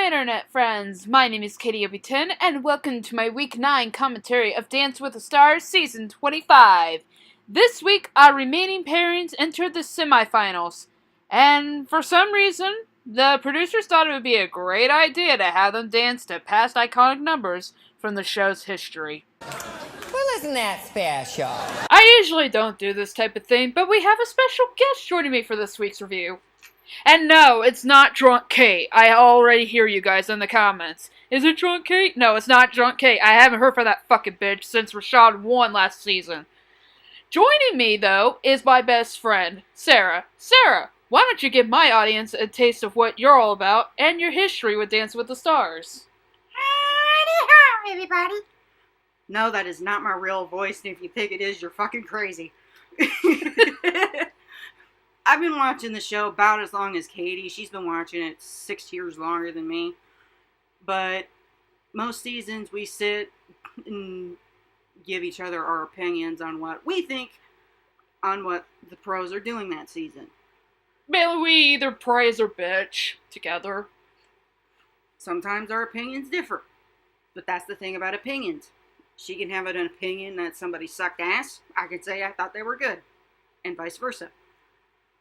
my internet friends, my name is Katie Obi10, and welcome to my Week 9 commentary of Dance with the Stars Season 25. This week, our remaining pairings entered the semifinals, and for some reason, the producers thought it would be a great idea to have them dance to past iconic numbers from the show's history. Well, isn't that special? I usually don't do this type of thing, but we have a special guest joining me for this week's review. And no, it's not Drunk Kate. I already hear you guys in the comments. Is it Drunk Kate? No, it's not Drunk Kate. I haven't heard from that fucking bitch since Rashad won last season. Joining me, though, is my best friend, Sarah. Sarah, why don't you give my audience a taste of what you're all about and your history with Dance with the Stars? Howdy-ho, everybody. No, that is not my real voice, and if you think it is, you're fucking crazy. I've been watching the show about as long as Katie. She's been watching it 6 years longer than me. But most seasons we sit and give each other our opinions on what we think on what the pros are doing that season. Mainly we either praise or bitch together. Sometimes our opinions differ. But that's the thing about opinions. She can have an opinion that somebody sucked ass. I could say I thought they were good. And vice versa.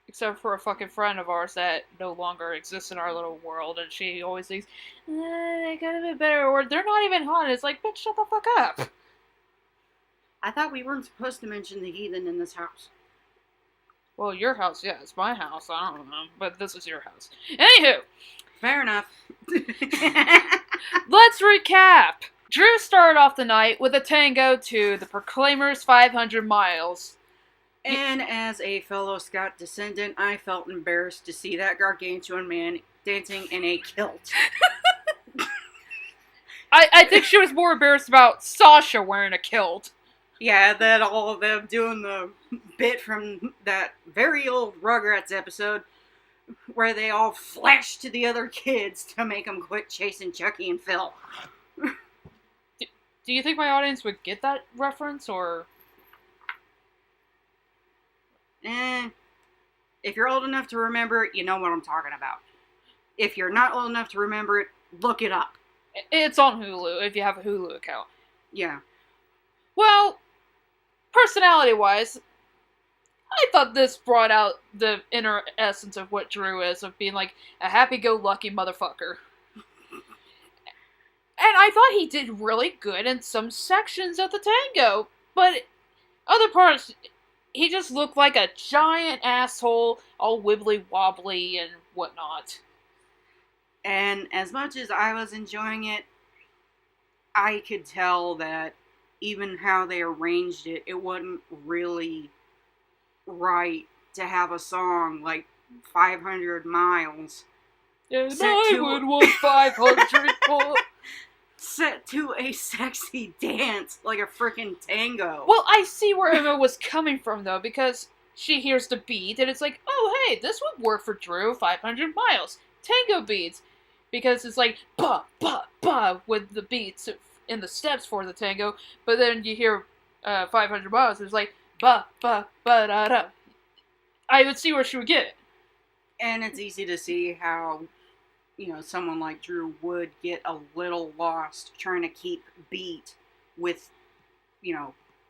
Except for a fucking friend of ours that no longer exists in our little world, and she always thinks, they could have been better, or they're not even hot. It's like, bitch, shut the fuck up. I thought we weren't supposed to mention the heathen in this house. Well, your house, yeah, it's my house, I don't know, but this is your house. Anywho. Fair enough. Let's recap. Drew started off the night with a tango to the Proclaimers' 500 Miles. And as a fellow Scott descendant, I felt embarrassed to see that gargantuan man dancing in a kilt. I think she was more embarrassed about Sasha wearing a kilt. Yeah, that all of them doing the bit from that very old Rugrats episode where they all flashed to the other kids to make them quit chasing Chucky and Phil. Do you think my audience would get that reference, or... If you're old enough to remember it, you know what I'm talking about. If you're not old enough to remember it, look it up. It's on Hulu, if you have a Hulu account. Yeah. Well, personality-wise, I thought this brought out the inner essence of what Drew is, of being like a happy-go-lucky motherfucker. And I thought he did really good in some sections of the tango, but other parts... He just looked like a giant asshole, all wibbly-wobbly and whatnot. And as much as I was enjoying it, I could tell that even how they arranged it, it wasn't really right to have a song like 500 Miles. And I would want 500 more. Set to a sexy dance like a frickin' tango. Well, I see where Emma was coming from, though, because she hears the beat, and it's like, oh, hey, this would work for Drew, 500 Miles. Tango beats. Because it's like, ba, ba, ba, with the beats in the steps for the tango, but then you hear 500 Miles, it's like, ba, ba, ba, da, da. I would see where she would get it. And it's easy to see how... someone like Drew would get a little lost trying to keep beat with,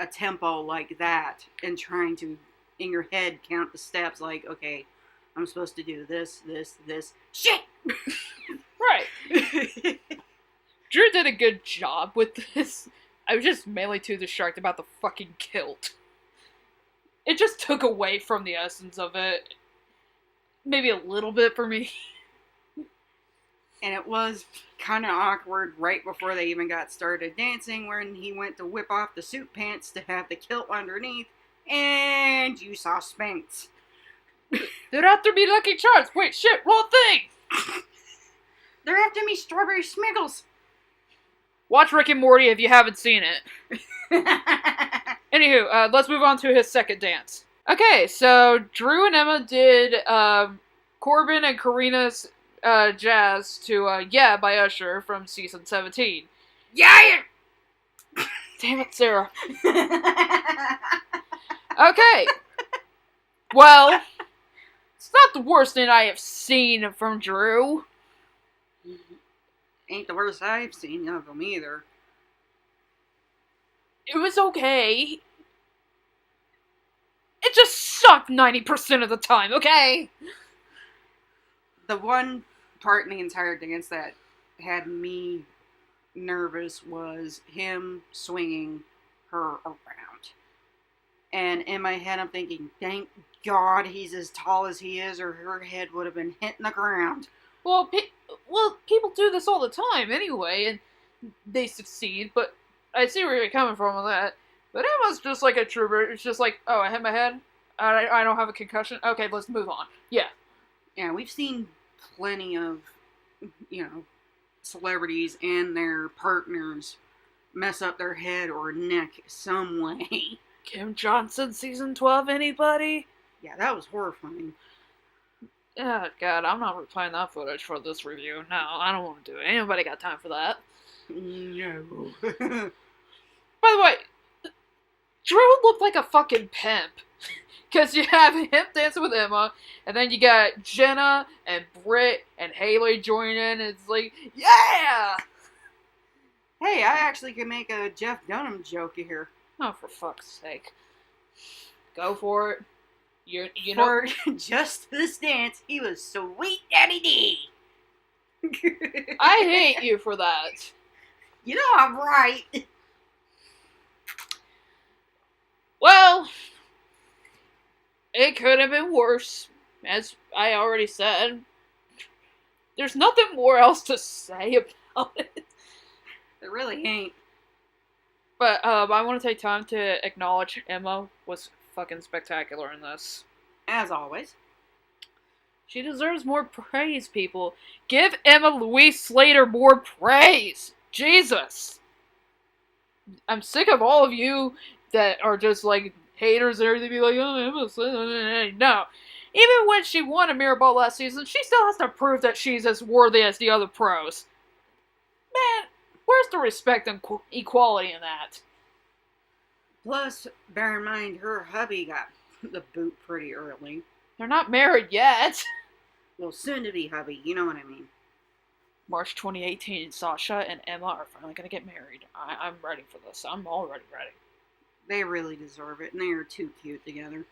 a tempo like that and trying to, in your head, count the steps like, okay, I'm supposed to do this, shit! Right. Drew did a good job with this. I was just mainly too distracted about the fucking kilt. It just took away from the essence of it. Maybe a little bit for me. And it was kind of awkward right before they even got started dancing when he went to whip off the suit pants to have the kilt underneath, and you saw Spanx. They're after me, Lucky Charms! Wait, shit, wrong thing! They're after me, Strawberry Smiggles! Watch Rick and Morty if you haven't seen it. Anywho, let's move on to his second dance. Okay, so Drew and Emma did Corbin and Karina's Jazz to Yeah by Usher from season 17. Yeah! Damn it, Sarah. Okay. Well, it's not the worst thing I have seen from Drew. Ain't the worst I've seen of them either. It was okay. It just sucked 90% of the time, okay? The one part in the entire dance that had me nervous was him swinging her around. And in my head, I'm thinking, thank God he's as tall as he is, or her head would have been hitting the ground. Well, people do this all the time anyway, and they succeed, but I see where you're coming from with that. But it was just like a trooper. It's just like, oh, I hit my head. I don't have a concussion. Okay, let's move on. Yeah. Yeah, we've seen plenty of, celebrities and their partners mess up their head or neck some way. Kim Johnson, season 12, anybody? Yeah, that was horrifying. Oh, God, I'm not replaying that footage for this review. No, I don't want to do it. Ain't nobody got time for that. No. By the way, Drew looked like a fucking pimp. Because you have him dancing with Emma, and then you got Jenna and Britt and Haley joining in, and it's like, yeah! Hey, I actually can make a Jeff Dunham joke here. Oh, for fuck's sake. Go for it. You for just this dance, he was sweet Daddy D. I hate you for that. You know I'm right. Well, it could have been worse, as I already said. There's nothing more else to say about it. There really ain't. But I want to take time to acknowledge Emma was fucking spectacular in this. As always. She deserves more praise, people. Give Emma Louise Slater more praise. Jesus. I'm sick of all of you that are just like haters and everything, be like, oh, Emma Slater. No. Even when she won a mirror ball last season, she still has to prove that she's as worthy as the other pros. Man, where's the respect and equality in that? Plus, bear in mind, her hubby got the boot pretty early. They're not married yet. Well, soon to be hubby, you know what I mean. March 2018, Sasha and Emma are finally going to get married. I'm ready for this. I'm already ready. They really deserve it, and they are too cute together.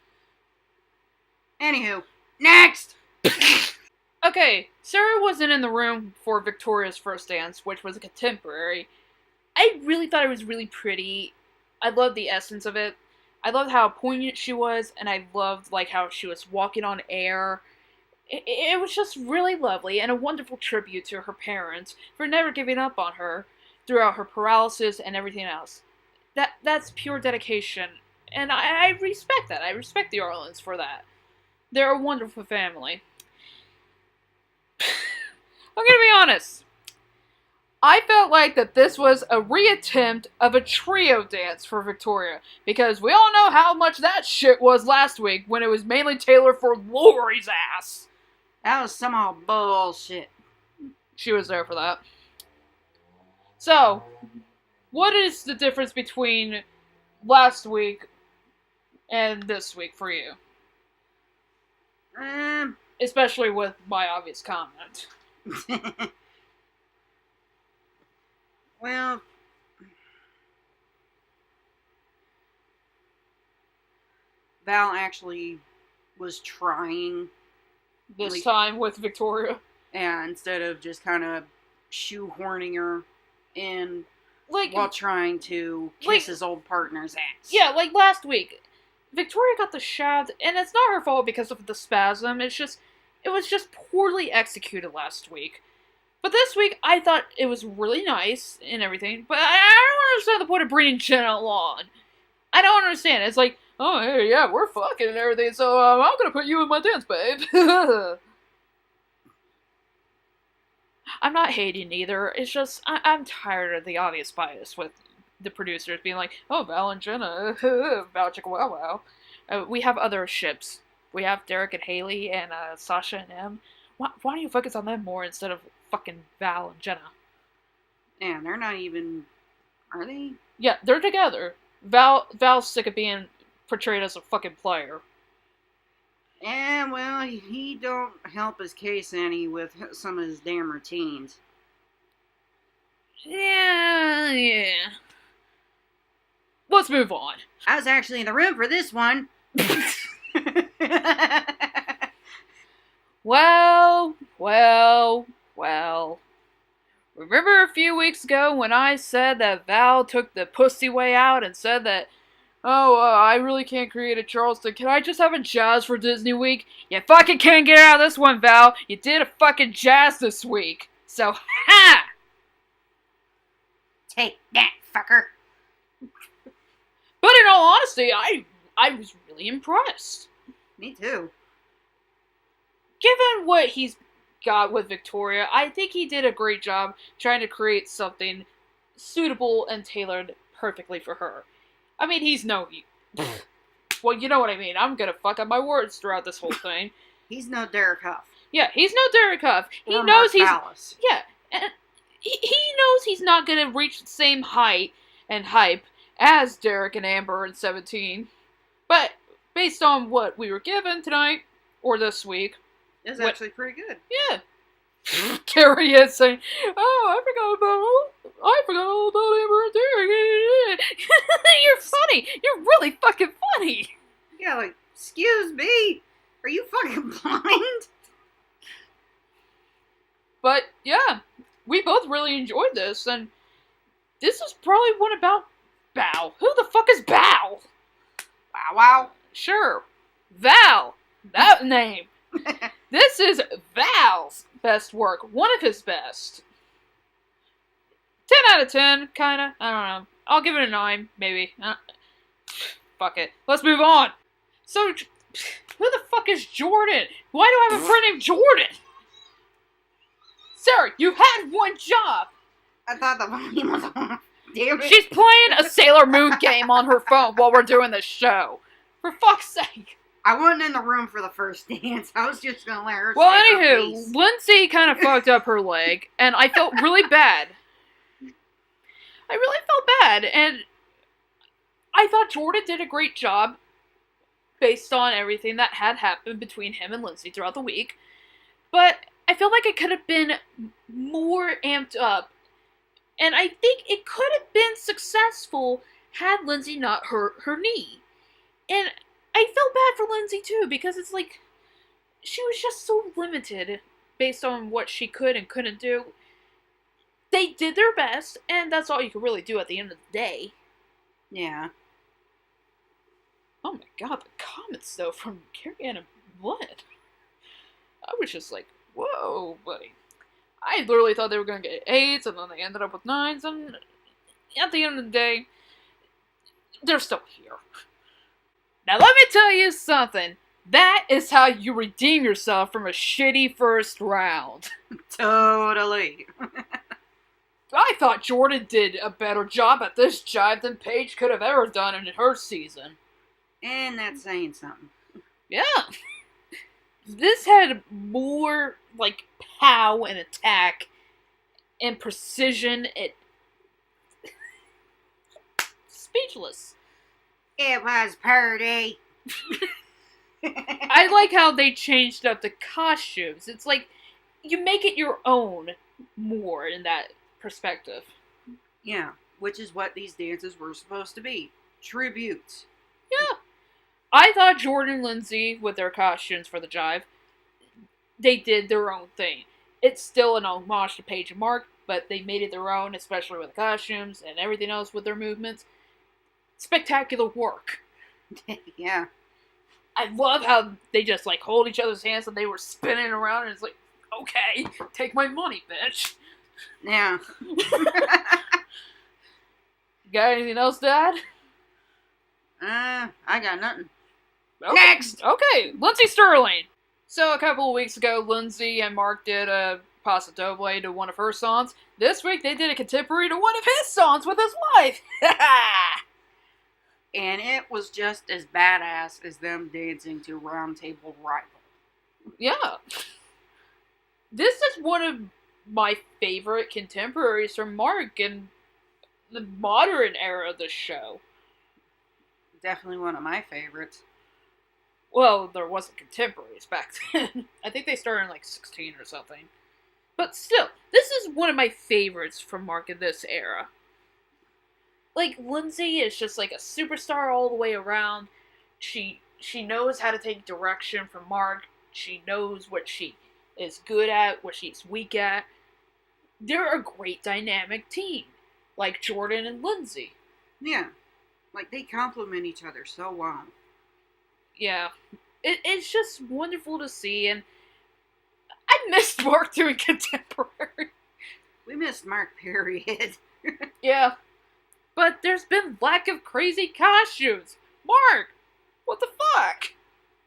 Anywho, next! Okay, Sarah wasn't in the room for Victoria's first dance, which was a contemporary. I really thought it was really pretty. I loved the essence of it. I loved how poignant she was, and I loved like how she was walking on air. It was just really lovely and a wonderful tribute to her parents for never giving up on her throughout her paralysis and everything else. That's pure dedication, and I respect that. I respect the Arlens for that. They're a wonderful family. I'm gonna be honest. I felt like that this was a reattempt of a trio dance for Victoria, because we all know how much that shit was last week when it was mainly tailored for Lori's ass. That was somehow bullshit. She was there for that. So, what is the difference between last week and this week for you? Especially with my obvious comment. Well, Val actually was trying This time with Victoria. and instead of just kind of shoehorning her in Like, while trying to kiss his old partner's ass. yeah, like last week. Victoria got the shaft, and it's not her fault because of the spasm. It was just poorly executed last week. But this week, I thought it was really nice and everything. But I don't understand the point of bringing Jenna along. I don't understand. It's like, oh, hey, yeah, we're fucking and everything, so I'm gonna put you in my dance, babe. I'm not hating either. It's just, I'm tired of the obvious bias with the producers being like, oh, Val and Jenna, Val chicka wow wow. We have other ships. We have Derek and Haley and Sasha and Em. Why don't you focus on them more instead of fucking Val and Jenna? And they're not even... Are they? Yeah, they're together. Val's sick of being portrayed as a fucking player. And, well, he don't help his case any with some of his damn routines. Yeah. Let's move on. I was actually in the room for this one. Well. Remember a few weeks ago when I said that Val took the pussy way out and said that, I really can't create a Charleston. Can I just have a jazz for Disney Week? You fucking can't get out of this one, Val. You did a fucking jazz this week. So, ha! Take that, fucker. But in all honesty, I was really impressed. Me too. Given what he's got with Victoria, I think he did a great job trying to create something suitable and tailored perfectly for her. I mean, he's no... well, you know what I mean. I'm gonna fuck up my words throughout this whole thing. He's no Derek Huff. Yeah, he's no Derek Huff. He Or knows he's... Mark Ballas. Yeah, and he knows he's not gonna reach the same height and hype as Derek and Amber in 17. But, based on what we were given tonight, or this week... It's actually pretty good. Yeah. Carrie is saying, I forgot all about Amber and Derek. You're funny. You're really fucking funny. Yeah, like, excuse me. Are you fucking blind? But, yeah. We both really enjoyed this, and this is probably one about Bow. Who the fuck is Bow? Wow, wow. Sure. Val. That name. This is Val's best work. One of his best. 10 out of 10, kinda. I don't know. I'll give it a 9, maybe. Fuck it. Let's move on. So, who the fuck is Jordan? Why do I have a friend named Jordan? Sarah, you had one job. I thought the volume was on. Damn it. She's playing a Sailor Moon game on her phone while we're doing this show. For fuck's sake. I wasn't in the room for the first dance. I was just gonna let her. Well, say her anywho, piece. Lindsay kind of fucked up her leg, and I felt really bad. I really felt bad, and I thought Jordan did a great job based on everything that had happened between him and Lindsay throughout the week. But I feel like it could have been more amped up, and I think it could have been successful had Lindsay not hurt her knee. And I felt bad for Lindsay too, because it's like, she was just so limited based on what she could and couldn't do. They did their best, and that's all you could really do at the end of the day. Yeah. Oh my god, the comments though from Carrie and Blood. I was just like, whoa, buddy. I literally thought they were going to get 8s, and then they ended up with 9s, and at the end of the day, they're still here. Now let me tell you something. That is how you redeem yourself from a shitty first round. Totally. I thought Jordan did a better job at this jive than Paige could have ever done in her season. And that's saying something. Yeah. This had more, like, pow and attack and precision. Speechless. It was pretty. I like how they changed up the costumes. It's like, you make it your own more in that perspective. Yeah, which is what these dances were supposed to be. Tributes. Yeah. I thought Jordan and Lindsay, with their costumes for the jive, they did their own thing. It's still an homage to Paige and Mark, but they made it their own, especially with the costumes and everything else with their movements. Spectacular work. Yeah. I love how they just, like, hold each other's hands and they were spinning around, and it's like, okay, take my money, bitch. Yeah. Got anything else, Dad? I got nothing. Okay. Next! Okay, Lindsay Sterling. So, a couple of weeks ago, Lindsay and Mark did a Paso Doble to one of her songs. This week, they did a contemporary to one of his songs with his wife. And it was just as badass as them dancing to Round Table Rival. Yeah. This is one of my favorite contemporaries from Mark in the modern era of the show. Definitely one of my favorites. Well, there wasn't contemporaries back then. I think they started in like 16 or something. But still, this is one of my favorites from Mark in this era. Like, Lindsay is just like a superstar all the way around. She knows how to take direction from Mark. She knows what she is good at, what she's weak at. They're a great dynamic team, like Jordan and Lindsay. Yeah, like they complement each other so well. Yeah, it's just wonderful to see, and I missed Mark doing contemporary. We missed Mark, period. Yeah, but there's been lack of crazy costumes. Mark, what the fuck?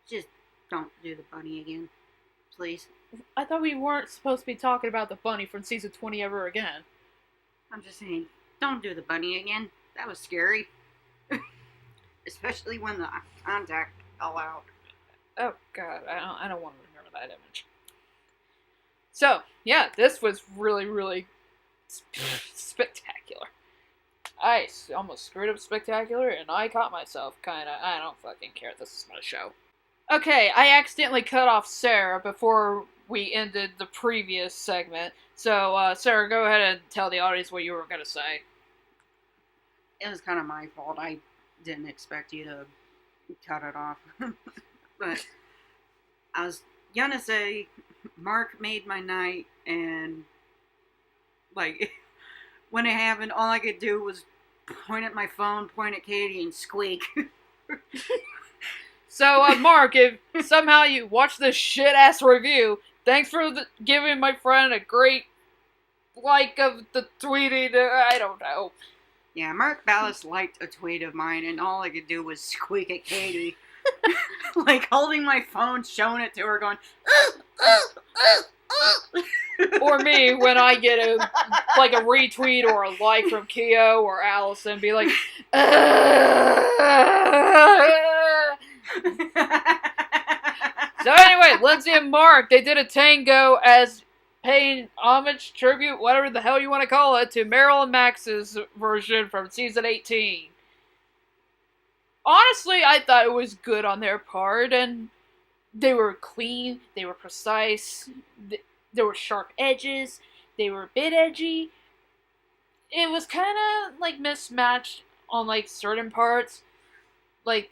Just don't do the bunny again, please. I thought we weren't supposed to be talking about the bunny from season 20 ever again. I'm just saying, don't do the bunny again. That was scary. Especially when the contact fell out. Oh god, I don't want to remember that image. So, yeah, this was really, really spectacular. I almost screwed up spectacular, and I caught myself, kinda. I don't fucking care, this is not a show. Okay, I accidentally cut off Sarah before we ended the previous segment. So, Sarah, go ahead and tell the audience what you were gonna say. It was kind of my fault. I didn't expect you to cut it off. But I was gonna say, Mark made my night, and, like, when it happened, all I could do was point at my phone, point at Katie, and squeak. So, Mark, if somehow you watch this shit-ass review, thanks for giving my friend a great like of the tweeting, I don't know. Yeah, Mark Ballas liked a tweet of mine, and all I could do was squeak at Katie. Like, holding my phone, showing it to her, going, Or me, when I get a retweet or a like from Keo or Allison, be like, So anyway, Lindsay and Mark, they did a tango as paying homage, tribute, whatever the hell you want to call it, to Meryl and Max's version from season 18. Honestly, I thought it was good on their part, and they were clean, they were precise, there were sharp edges, they were a bit edgy. It was kind of, like, mismatched on, like, certain parts. Like,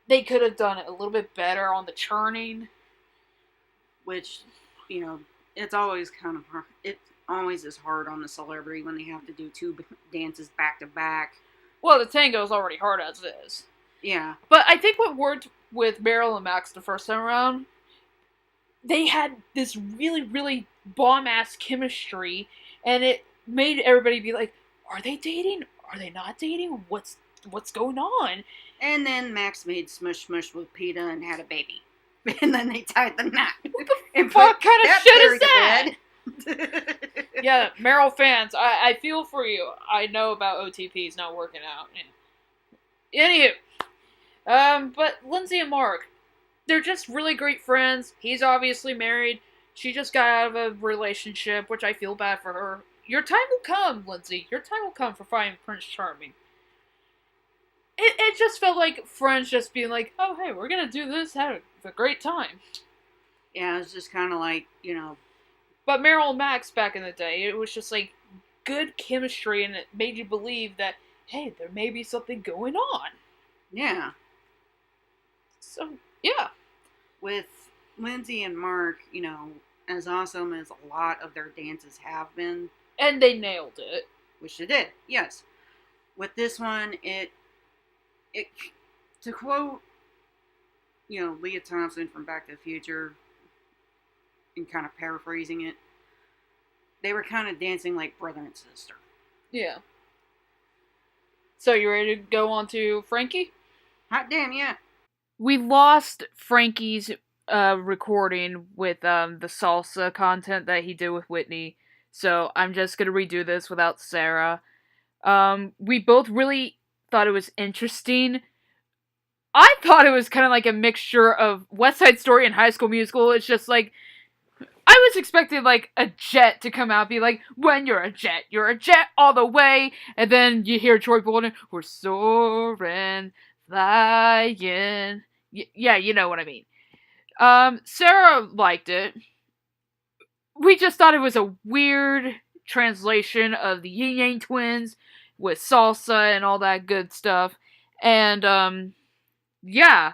they could have done it a little bit better on the churning. Which, you know, it's always kind of hard. It always is hard on the celebrity when they have to do two dances back to back. Well, the tango is already hard as is. Yeah. But I think what worked with Meryl and Max the first time around, they had this really, really bomb-ass chemistry, and it made everybody be like, are they dating? Are they not dating? What's going on? And then Max made smush smush with PETA and had a baby. And then they tied the knot. What kind of shit is that? Yeah, Meryl fans, I feel for you. I know about OTPs not working out. Anywho, but Lindsay and Mark, they're just really great friends. He's obviously married. She just got out of a relationship, which I feel bad for her. Your time will come, Lindsay. Your time will come for finding Prince Charming. It just felt like friends just being like, oh, hey, we're gonna do this, have a great time. Yeah, it was just kind of like, you know. But Meryl and Max back in the day, it was just like good chemistry, and it made you believe that, hey, there may be something going on. Yeah. So, yeah. With Lindsay and Mark, you know, as awesome as a lot of their dances have been. And they nailed it. Which they did, yes. With this one, it to quote, you know, Leah Thompson from Back to the Future, and kind of paraphrasing it, they were kind of dancing like brother and sister. Yeah. So, you ready to go on to Frankie? Hot damn, yeah. We lost Frankie's recording with the salsa content that he did with Whitney, so I'm just gonna redo this without Sarah. We both really thought it was interesting. I thought it was kind of like a mixture of West Side Story and High School Musical. It's just like, I was expecting like a jet to come out and be like, when you're a jet all the way, and then you hear Troy Bolton, we're soaring, flying. Yeah, you know what I mean. Sarah liked it. we just thought it was a weird translation of the Yin Yang Twins with salsa and all that good stuff. And, yeah.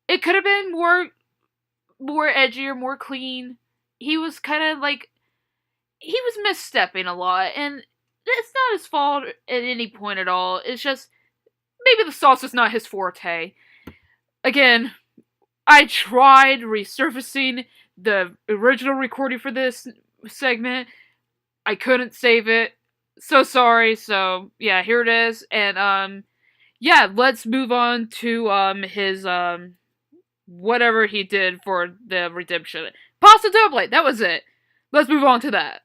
It could have been more edgier, more clean. He was kind of like, he was misstepping a lot, and it's not his fault at any point at all. It's just, maybe the salsa's not his forte. Again, I tried resurfacing the original recording for this segment. I couldn't save it. So sorry. So, yeah, here it is. And, yeah, let's move on to, his, whatever he did for the redemption. Pasta Doble, that was it. Let's move on to that.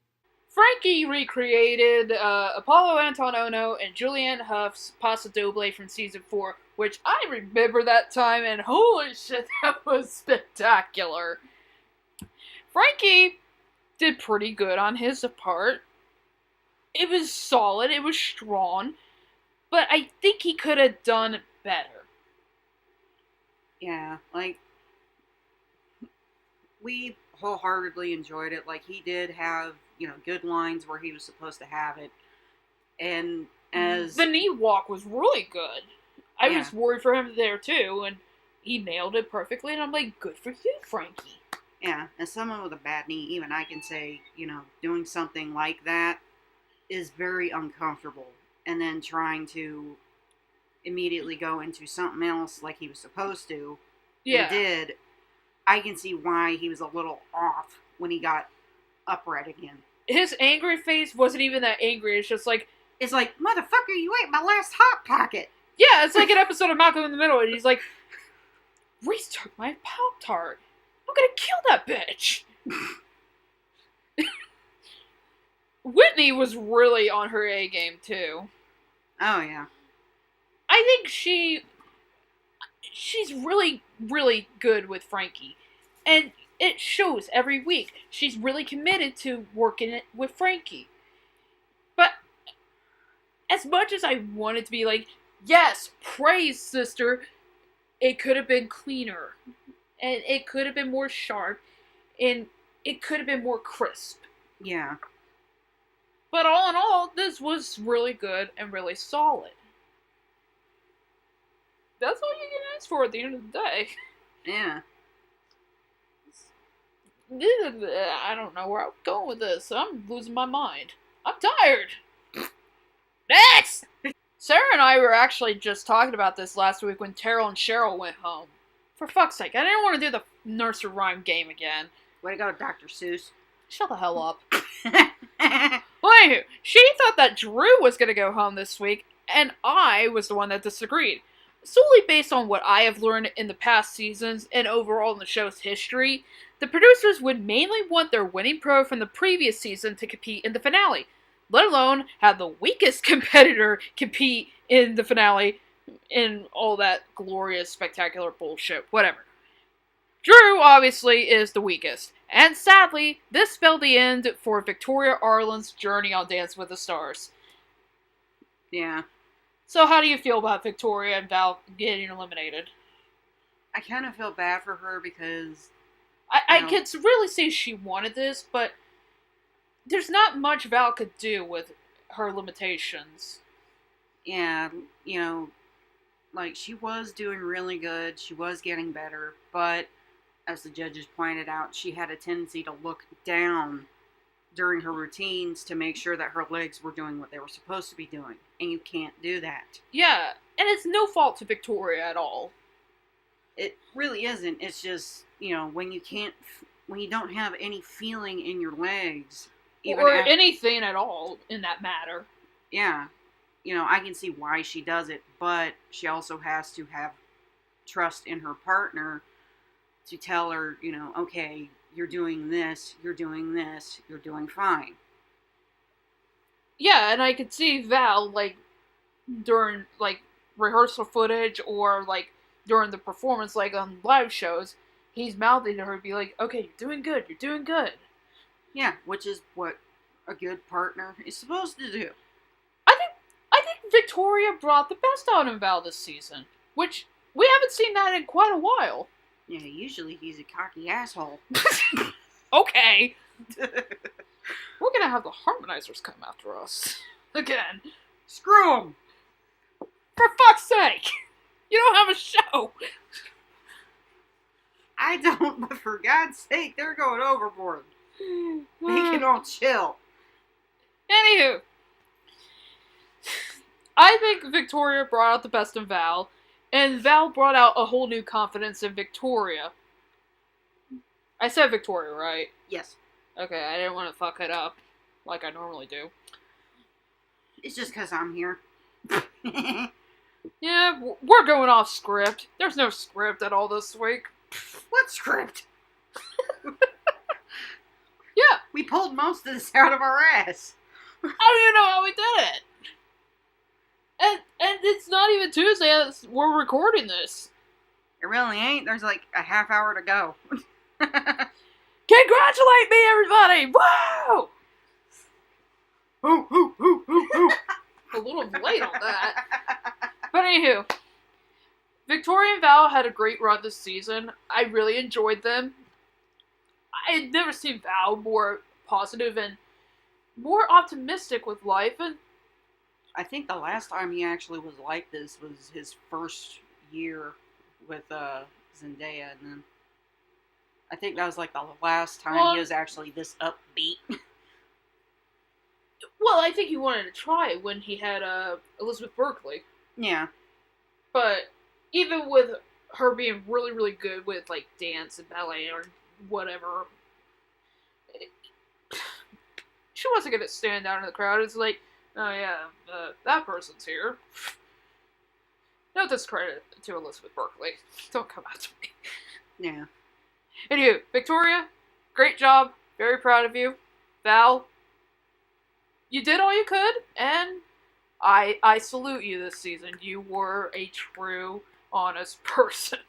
Frankie recreated Apollo Antonono and Julianne Hough's Pasta Doble from season 4, which I remember that time, and holy shit, that was spectacular. Frankie did pretty good on his part. It was solid, it was strong, but I think he could have done better. Yeah, like, we wholeheartedly enjoyed it. Like, he did have, good lines where he was supposed to have it. And as... The knee walk was really good. I was worried for him there, too, and he nailed it perfectly, and I'm like, good for you, Frankie. Yeah, as someone with a bad knee, even I can say, doing something like that is very uncomfortable. And then trying to immediately go into something else like he was supposed to, and did, I can see why he was a little off when he got upright again. His angry face wasn't even that angry. It's just like... It's like, motherfucker, you ate my last Hot Pocket. Yeah, it's like an episode of Malcolm in the Middle, and he's like, Reese took my Pop-Tart. I'm gonna kill that bitch. Whitney was really on her A game, too. Oh, yeah. I think she's really, really good with Frankie. And it shows every week. She's really committed to working it with Frankie. But as much as I wanted to be like, yes, praise, sister, it could have been cleaner. And it could have been more sharp. And it could have been more crisp. Yeah. But all in all, this was really good and really solid. That's all you can ask for at the end of the day. Yeah. I don't know where I'm going with this. I'm losing my mind. I'm tired. Next! Sarah and I were actually just talking about this last week when Terrell and Cheryl went home. For fuck's sake, I didn't want to do the nursery rhyme game again. Way to go, Dr. Seuss. Shut the hell up. Well, anywho, she thought that Drew was going to go home this week, and I was the one that disagreed. Solely based on what I have learned in the past seasons and overall in the show's history, the producers would mainly want their winning pro from the previous season to compete in the finale, let alone have the weakest competitor compete in the finale in all that glorious, spectacular bullshit, whatever. Drew, obviously, is the weakest, and sadly, this spelled the end for Victoria Arlen's journey on Dance with the Stars. Yeah. So how do you feel about Victoria and Val getting eliminated? I kind of feel bad for her because... I could really say she wanted this, but there's not much Val could do with her limitations. Yeah, like, she was doing really good, she was getting better, but, as the judges pointed out, she had a tendency to look down during her routines to make sure that her legs were doing what they were supposed to be doing, and you can't do that. Yeah, and it's no fault to Victoria at all. It really isn't. It's just, when you don't have any feeling in your legs, or anything at all in that matter. Yeah. I can see why she does it, but she also has to have trust in her partner to tell her, okay, you're doing this, you're doing fine. Yeah, and I could see Val, during, rehearsal footage or, during the performance, on live shows, he's mouthing to her to be like, okay, you're doing good. Yeah, which is what a good partner is supposed to do. I think Victoria brought the best out of Val this season, which we haven't seen that in quite a while. Yeah, usually he's a cocky asshole. Okay. We're gonna have the harmonizers come after us. Again. Screw 'em! For fuck's sake! You don't have a show! I don't, but for God's sake, they're going overboard. They can all chill. Anywho. I think Victoria brought out the best in Val, and Val brought out a whole new confidence in Victoria. I said Victoria, right? Yes. Okay, I didn't want to fuck it up like I normally do. It's just because I'm here. Yeah, we're going off script. There's no script at all this week. What script? Yeah. We pulled most of this out of our ass. I don't even know how we did it. And it's not even Tuesday as we're recording this. It really ain't. There's like a half hour to go. Congratulate me, everybody! Woo! Ooh, ooh, ooh, ooh, ooh. A little late on that. But anywho, Victoria and Val had a great run this season. I really enjoyed them. I had never seen Val more positive and more optimistic with life. And I think the last time he actually was like this was his first year with Zendaya, and then I think that was like the last time he was actually this upbeat. Well, I think he wanted to try when he had Elizabeth Berkley. Yeah. But even with her being really, really good with like dance and ballet or whatever, she wasn't gonna stand out in the crowd. It's like, oh yeah, that person's here. No discredit to Elizabeth Berkley. Don't come out to me. Yeah. Anywho, Victoria, great job. Very proud of you. Val, you did all you could, and I salute you this season. You were a true, honest person.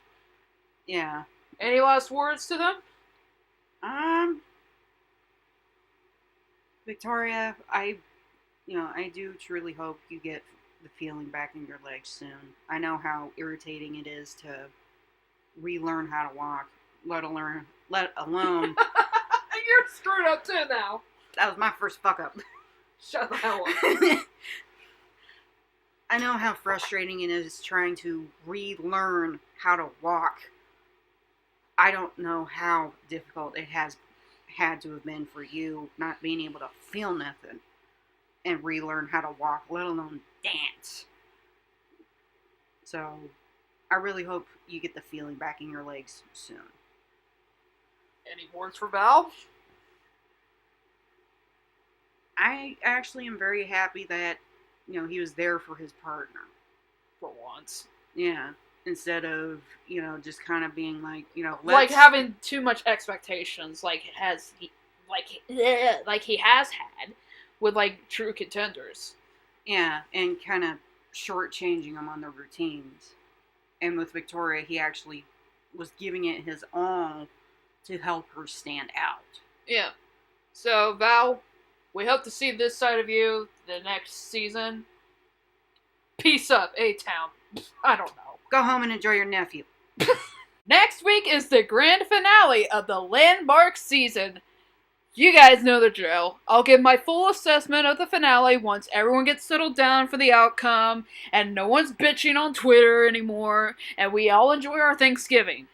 Yeah. Any last words to them? Victoria, I do truly hope you get the feeling back in your legs soon. I know how irritating it is to relearn how to walk, let alone. You're screwed up too now. That was my first fuck up. Shut the hell up. I know how frustrating it is trying to relearn how to walk. I don't know how difficult it has had to have been for you not being able to feel nothing and relearn how to walk, let alone dance. So, I really hope you get the feeling back in your legs soon. Any words for Val? I actually am very happy that, he was there for his partner. For once. Yeah. Instead of, just kind of being like, like having too much expectations, like he has had with like true contenders. Yeah, and kind of shortchanging them on their routines. And with Victoria, he actually was giving it his all to help her stand out. Yeah. So, Val, we hope to see this side of you the next season. Peace up, A-Town. I don't know. Go home and enjoy your nephew. Next week is the grand finale of the landmark season. You guys know the drill. I'll give my full assessment of the finale once everyone gets settled down for the outcome, and no one's bitching on Twitter anymore, and we all enjoy our Thanksgiving.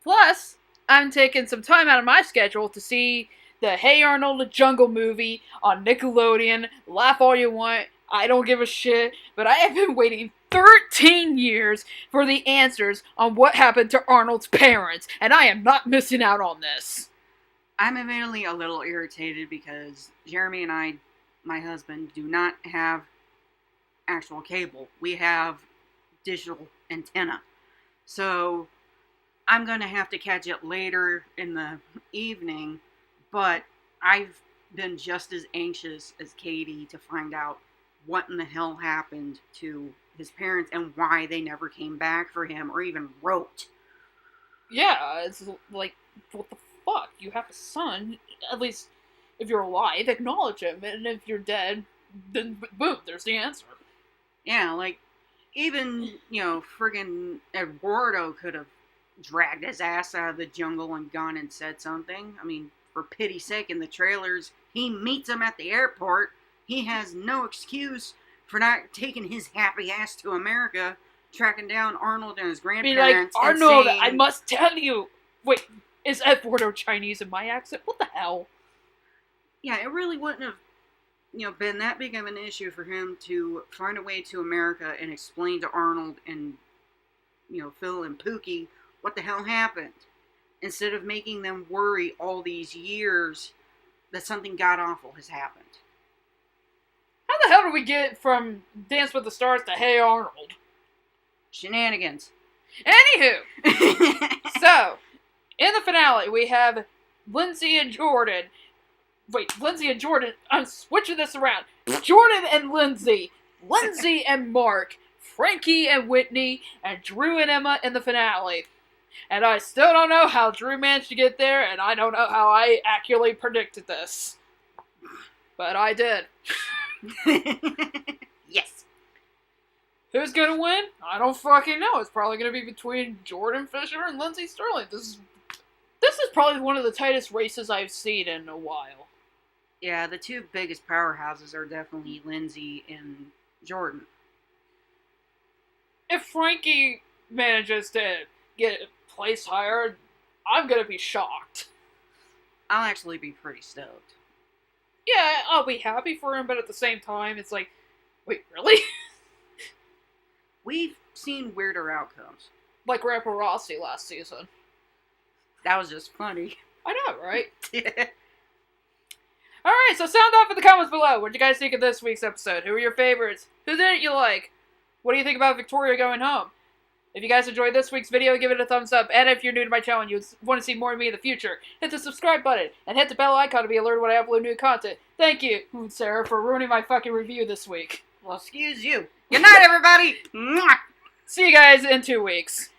Plus, I'm taking some time out of my schedule to see the Hey Arnold the Jungle movie on Nickelodeon. Laugh all you want. I don't give a shit, but I have been waiting 13 years for the answers on what happened to Arnold's parents, and I am not missing out on this. I'm admittedly a little irritated because Jeremy and I, my husband, do not have actual cable. We have digital antenna. So I'm going to have to catch it later in the evening, but I've been just as anxious as Katie to find out what in the hell happened to his parents and why they never came back for him or even wrote. Yeah, it's like, what the fuck? You have a son, at least if you're alive, acknowledge him, and if you're dead, then boom, there's the answer. Yeah, like, even, friggin' Eduardo could have dragged his ass out of the jungle and gone and said something. I mean, for pity's sake, in the trailers. He meets him at the airport. He has no excuse for not taking his happy ass to America, tracking down Arnold and his Be grandparents. like, Arnold, and saying, I must tell you. Wait, is Eduardo Chinese in my accent? What the hell? Yeah, it really wouldn't have, been that big of an issue for him to find a way to America and explain to Arnold and, Phil and Pookie what the hell happened. Instead of making them worry all these years that something god-awful has happened. How the hell did we get from Dance with the Stars to Hey Arnold? Shenanigans. Anywho, so, in the finale, we have Lindsay and Jordan. Wait, Lindsay and Jordan. I'm switching this around. Jordan and Lindsay. Lindsay and Mark. Frankie and Whitney. And Drew and Emma in the finale. And I still don't know how Drew managed to get there, and I don't know how I accurately predicted this. But I did. Yes. Who's gonna win? I don't fucking know. It's probably gonna be between Jordan Fisher and Lindsay Sterling. This is probably one of the tightest races I've seen in a while. Yeah, the two biggest powerhouses are definitely Lindsay and Jordan. If Frankie manages to get placed higher, I'm gonna be shocked. I'll actually be pretty stoked. Yeah, I'll be happy for him, but at the same time, it's like, wait, really? We've seen weirder outcomes. Like Grandpa Rossi last season. That was just funny. I know, right? Yeah. Alright, so sound off in the comments below. What did you guys think of this week's episode? Who are your favorites? Who's in it you like? What do you think about Victoria going home? If you guys enjoyed this week's video, give it a thumbs up. And if you're new to my channel and you want to see more of me in the future, hit the subscribe button and hit the bell icon to be alerted when I upload new content. Thank you, Sarah, for ruining my fucking review this week. Well, excuse you. Good night, everybody! Mwah! See you guys in 2 weeks.